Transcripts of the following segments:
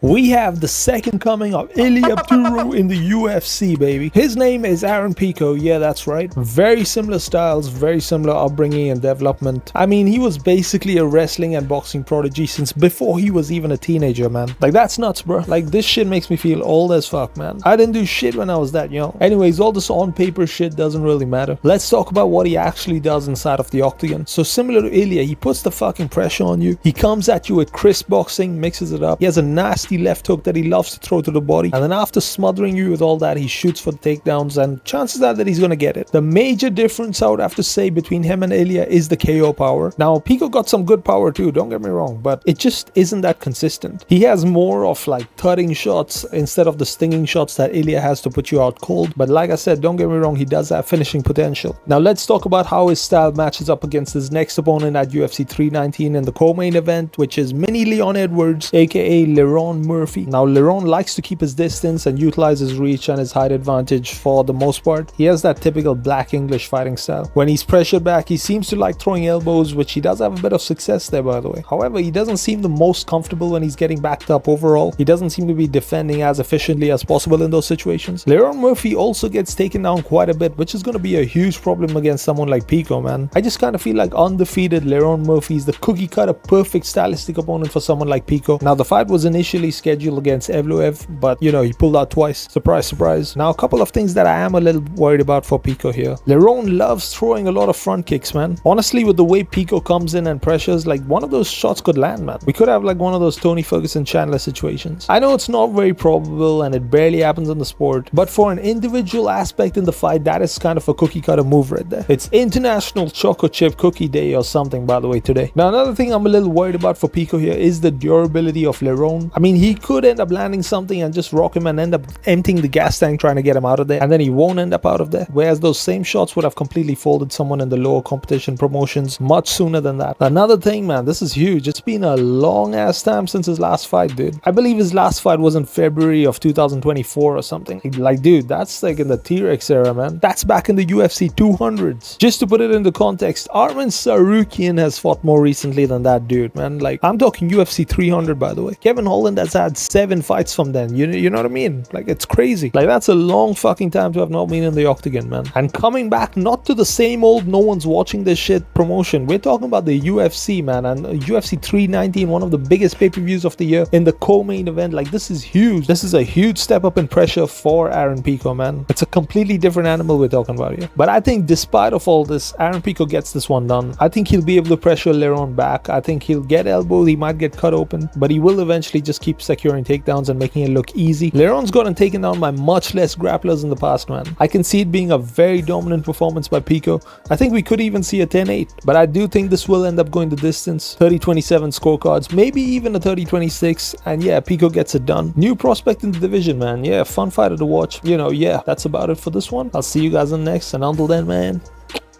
We have the second coming of Ilia Pturo in the UFC, baby. His name is Aaron Pico. Yeah, that's right. Very similar styles, very similar upbringing and development. I mean, he was basically a wrestling and boxing prodigy since before he was even a teenager, man. Like, that's nuts, bro. Like, this shit makes me feel old as fuck, man. I didn't do shit when I was that young. Anyways, all this on paper shit doesn't really matter. Let's talk about what he actually does inside of the octagon. So similar to Ilia, he puts the fucking pressure on you. He comes at you with crisp boxing, mixes it up. He has a nasty left hook that he loves to throw to the body, and then after smothering you with all that, he shoots for the takedowns, and chances are that he's gonna get it. The major difference I would have to say between him and Ilia is the KO power. Now, Pico got some good power too, don't get me wrong, but it just isn't that consistent. He has more of like thudding shots instead of the stinging shots that Ilia has to put you out cold, but like I said, don't get me wrong, he does have finishing potential. Now let's talk about how his style matches up against his next opponent at UFC 319 in the co-main event, which is Mini Leon Edwards, aka Lerone Murphy. Now, Lerone likes to keep his distance and utilize his reach and his height advantage for the most part. He has that typical black English fighting style. When he's pressured back, he seems to like throwing elbows, which he does have a bit of success there, by the way. However, he doesn't seem the most comfortable when he's getting backed up overall. He doesn't seem to be defending as efficiently as possible in those situations. Lerone Murphy also gets taken down quite a bit, which is going to be a huge problem against someone like Pico, man. I just kind of feel like undefeated Lerone Murphy is the cookie cutter perfect stylistic opponent for someone like Pico. Now, the fight was initially scheduled against Evloev, but you know, he pulled out twice. Surprise, surprise. Now, a couple of things that I am a little worried about for Pico here. Lerone loves throwing a lot of front kicks, man. Honestly, with the way Pico comes in and pressures, like one of those shots could land, man. We could have like one of those Tony Ferguson Chandler situations. I know it's not very probable and it barely happens in the sport, but for an individual aspect in the fight, that is kind of a cookie cutter move right there. It's International Choco Chip Cookie Day or something, by the way, today. Now, another thing I'm a little worried about for Pico here is the durability of Lerone. I mean, he could end up landing something and just rock him and end up emptying the gas tank trying to get him out of there, and then he won't end up out of there, whereas those same shots would have completely folded someone in the lower competition promotions much sooner than that. Another thing, man, this is huge. It's been a long ass time since his last fight, dude. I believe his last fight was in February of 2024 or something. Like, dude, that's like in the T-Rex era, man. That's back in the UFC 200s. Just to put it into context, Arman Sarukian has fought more recently than that dude, man. Like, I'm talking UFC 300, by the way. Kevin Holland has had 7 fights from then. You know what I mean? Like, it's crazy. Like, that's a long fucking time to have not been in the octagon, man. And coming back not to the same old no one's watching this shit promotion. We're talking about the UFC, man, and UFC 319, one of the biggest pay-per-views of the year, in the co-main event. Like, this is huge. This is a huge step up in pressure for Aaron Pico, man. It's a completely different animal we're talking about here. But I think despite of all this, Aaron Pico gets this one done. I think he'll be able to pressure Lerone back. I think he'll get elbowed. He might get cut open, but he will eventually just keep securing takedowns and making it look easy. Lerone's gotten taken down by much less grapplers in the past, man. I can see it being a very dominant performance by Pico. I think we could even see a 10-8, but I do think this will end up going the distance. 30-27 scorecards, maybe even a 30-26, and yeah, Pico gets it done. New prospect in the division, man. Yeah, fun fighter to watch. You know, yeah, that's about it for this one. I'll see you guys in the next, and until then, man,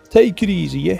take it easy, yeah.